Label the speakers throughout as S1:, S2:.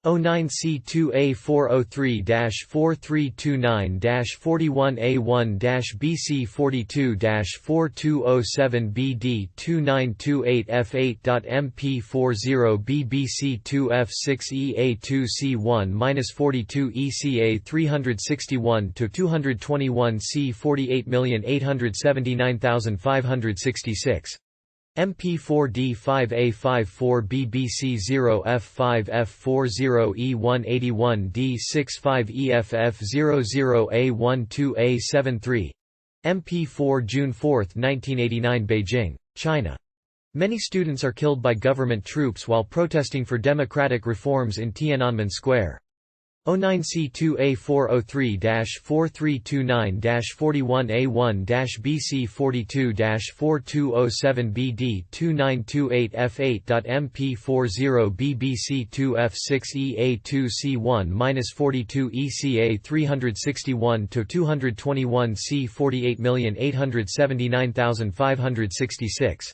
S1: 09C2A403-432-4207BD29288F8.MP40BBC42-4207BD29288F8.MP402-ECA361 to 221C48A2C1-42 MP4D5A54BBC0F5F40E181D65EFF00A12A73 MP4 June 4, 1989 Beijing, China. Many students are killed by government troops while protesting for democratic reforms in Tiananmen Square. 09C2A403-4229-41-BC42-F6EA2C1-42 to 221C48879566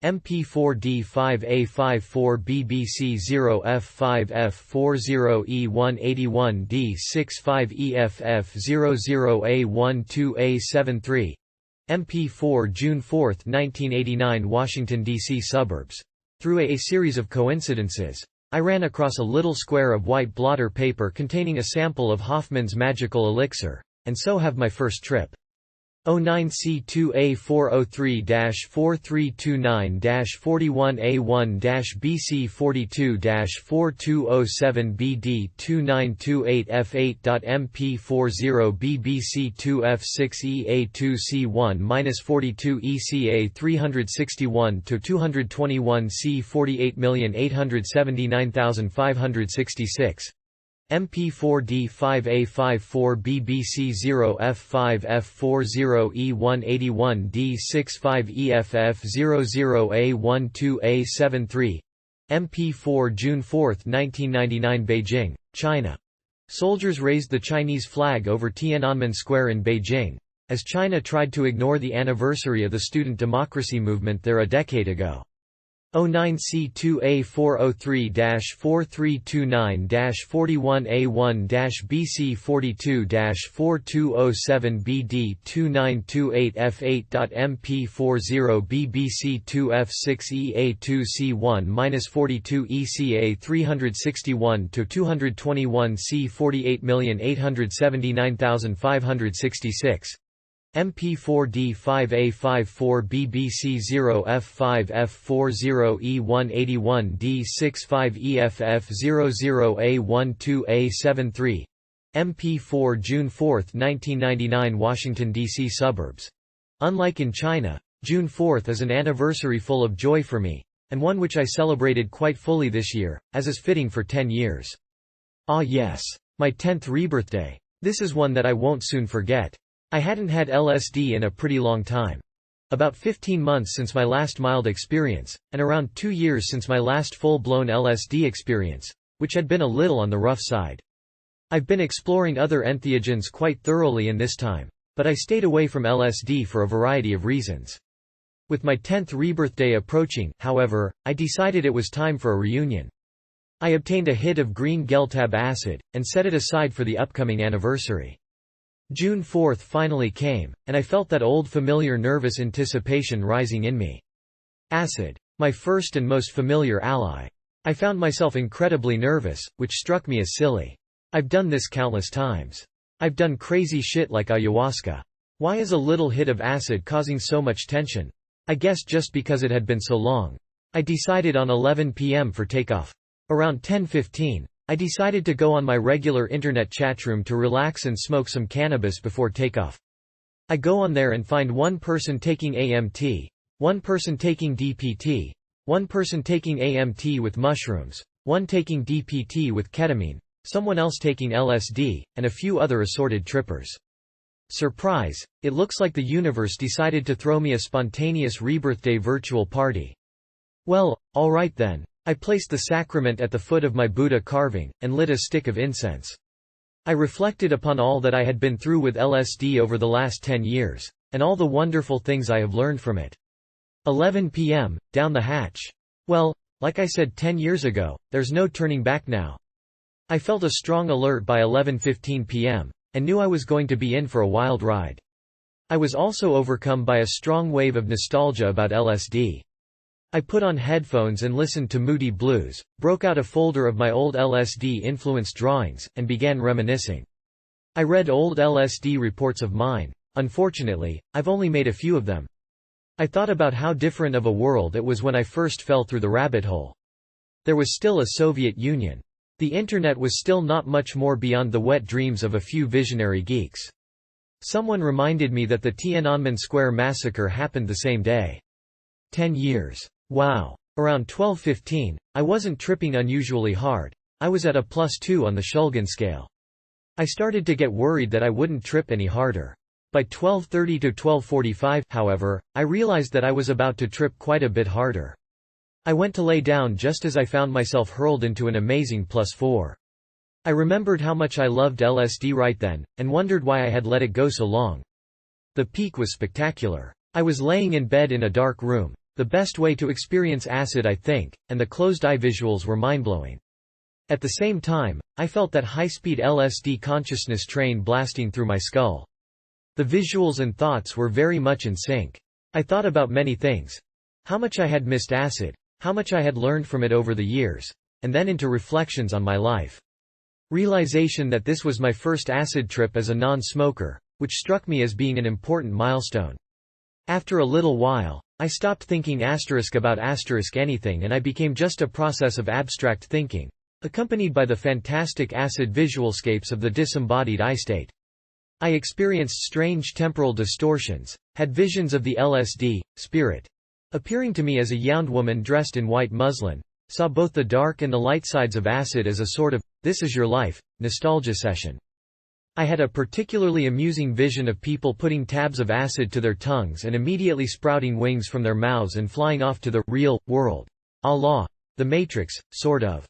S1: MP4D5A54BBC0F5F40E181D65EFF00A12A73 MP4 June 4, 1989 Washington, D.C. suburbs. Through a series of coincidences, I ran across a little square of white blotter paper containing a sample of Hoffman's magical elixir, and so have my first trip. 09C2A403-4229-41-BC42-F6EA2C1-42 to 221C48879566 MP4D5A54BBC0F5F40E181D65EFF00A12A73 MP4 June 4, 1999 Beijing, China. Soldiers raised the Chinese flag over Tiananmen Square in Beijing, as China tried to ignore the anniversary of the student democracy movement there a decade ago. 09C2A403-4229-41-BC42-F6EA2C1-42-ECA361 to 221C48879566 MP4D5A54BBC0F5F40E181D65EFF00A12A73 MP4 June 4, 1999 Washington, D.C. suburbs. Unlike in China, June 4 is an anniversary full of joy for me, and one which I celebrated quite fully this year, as is fitting for 10 years. Ah yes, my 10th rebirthday. This is one that I won't soon forget. I hadn't had LSD in a pretty long time. About 15 months since my last mild experience, and around 2 years since my last full-blown LSD experience, which had been a little on the rough side. I've been exploring other entheogens quite thoroughly in this time, but I stayed away from LSD for a variety of reasons. With my 10th rebirthday approaching, however, I decided it was time for a reunion. I obtained a hit of green geltab acid, and set it aside for the upcoming anniversary. June 4 finally came, and I felt that old familiar nervous anticipation rising in me. Acid. My first and most familiar ally. I found myself incredibly nervous, which struck me as silly. I've done this countless times. I've done crazy shit like ayahuasca. Why is a little hit of acid causing so much tension? I guess just because it had been so long. I decided on 11 p.m. for takeoff. Around 10:15. I decided to go on my regular internet chatroom to relax and smoke some cannabis before takeoff. I go on there and find one person taking AMT, one person taking DPT, one person taking AMT with mushrooms, one taking DPT with ketamine, someone else taking LSD, and a few other assorted trippers. Surprise, it looks like the universe decided to throw me a spontaneous rebirthday virtual party. Well, alright then. I placed the sacrament at the foot of my Buddha carving, and lit a stick of incense. I reflected upon all that I had been through with LSD over the last 10 years, and all the wonderful things I have learned from it. 11 p.m., down the hatch. Well, like I said 10 years ago, there's no turning back now. I felt a strong alert by 11:15 p.m., and knew I was going to be in for a wild ride. I was also overcome by a strong wave of nostalgia about LSD. I put on headphones and listened to Moody Blues, broke out a folder of my old LSD-influenced drawings, and began reminiscing. I read old LSD reports of mine. Unfortunately, I've only made a few of them. I thought about how different of a world it was when I first fell through the rabbit hole. There was still a Soviet Union. The internet was still not much more beyond the wet dreams of a few visionary geeks. Someone reminded me that the Tiananmen Square massacre happened the same day. 10 years. Wow. Around 12:15, I wasn't tripping unusually hard. I was at a +2 on the Shulgin scale. I started to get worried that I wouldn't trip any harder. By 12:30 to 12:45, however, I realized that I was about to trip quite a bit harder. I went to lay down just as I found myself hurled into an amazing +4. I remembered how much I loved LSD right then, and wondered why I had let it go so long. The peak was spectacular. I was laying in bed in a dark room, the best way to experience acid I think, and the closed-eye visuals were mind-blowing. At the same time, I felt that high-speed LSD consciousness train blasting through my skull. The visuals and thoughts were very much in sync. I thought about many things. How much I had missed acid, how much I had learned from it over the years, and then into reflections on my life. Realization that this was my first acid trip as a non-smoker, which struck me as being an important milestone. After a little while, I stopped thinking about anything and I became just a process of abstract thinking, accompanied by the fantastic acid visualscapes of the disembodied I state. I experienced strange temporal distortions, had visions of the LSD spirit appearing to me as a young woman dressed in white muslin, saw both the dark and the light sides of acid as a sort of, this is your life, nostalgia session. I had a particularly amusing vision of people putting tabs of acid to their tongues and immediately sprouting wings from their mouths and flying off to the real world. A la The Matrix, sort of.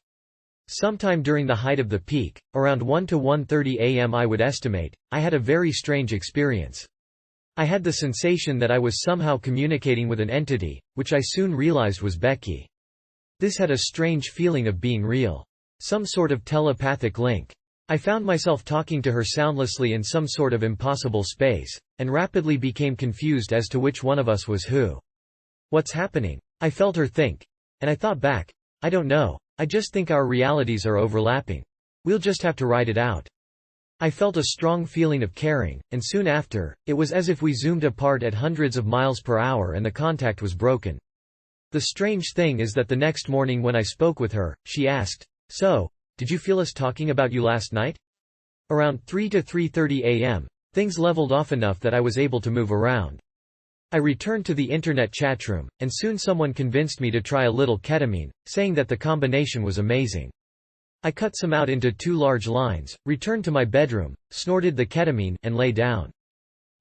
S1: Sometime during the height of the peak, around 1 to 1:30 a.m. I would estimate, I had a very strange experience. I had the sensation that I was somehow communicating with an entity, which I soon realized was Becky. This had a strange feeling of being real. Some sort of telepathic link. I found myself talking to her soundlessly in some sort of impossible space, and rapidly became confused as to which one of us was who. What's happening? I felt her think. And I thought back, I don't know, I just think our realities are overlapping. We'll just have to ride it out. I felt a strong feeling of caring, and soon after, it was as if we zoomed apart at hundreds of miles per hour and the contact was broken. The strange thing is that the next morning when I spoke with her, she asked, "So, did you feel us talking about you last night?" Around 3 to 3:30 a.m., things leveled off enough that I was able to move around. I returned to the internet chatroom, and soon someone convinced me to try a little ketamine, saying that the combination was amazing. I cut some out into 2 large lines, returned to my bedroom, snorted the ketamine, and lay down.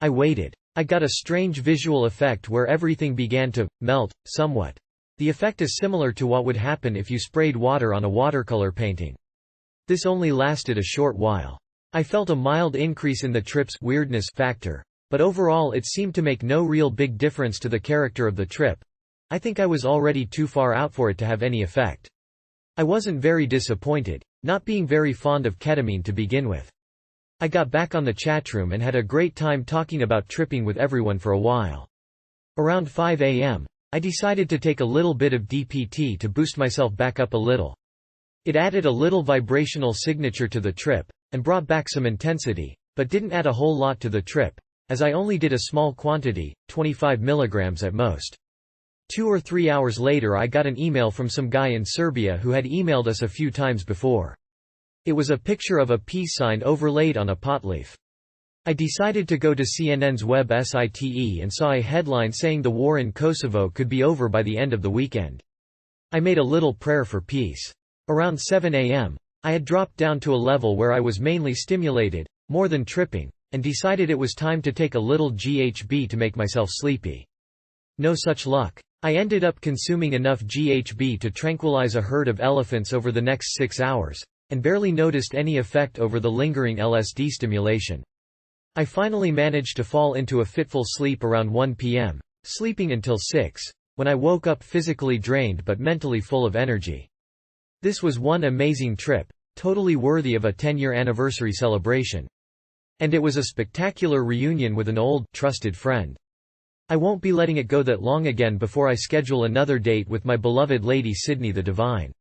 S1: I waited. I got a strange visual effect where everything began to melt, somewhat. The effect is similar to what would happen if you sprayed water on a watercolor painting. This only lasted a short while. I felt a mild increase in the trip's weirdness factor, but overall it seemed to make no real big difference to the character of the trip. I think I was already too far out for it to have any effect. I wasn't very disappointed, not being very fond of ketamine to begin with. I got back on the chatroom and had a great time talking about tripping with everyone for a while. Around 5 a.m., I decided to take a little bit of DPT to boost myself back up a little. It added a little vibrational signature to the trip, and brought back some intensity, but didn't add a whole lot to the trip, as I only did a small quantity, 25 milligrams at most. 2 or 3 hours later I got an email from some guy in Serbia who had emailed us a few times before. It was a picture of a peace sign overlaid on a pot leaf. I decided to go to CNN's web site and saw a headline saying the war in Kosovo could be over by the end of the weekend. I made a little prayer for peace. Around 7 a.m., I had dropped down to a level where I was mainly stimulated, more than tripping, and decided it was time to take a little GHB to make myself sleepy. No such luck. I ended up consuming enough GHB to tranquilize a herd of elephants over the next 6 hours, and barely noticed any effect over the lingering LSD stimulation. I finally managed to fall into a fitful sleep around 1 p.m., sleeping until 6, when I woke up physically drained but mentally full of energy. This was one amazing trip, totally worthy of a 10-year anniversary celebration. And it was a spectacular reunion with an old, trusted friend. I won't be letting it go that long again before I schedule another date with my beloved Lady Sydney the Divine.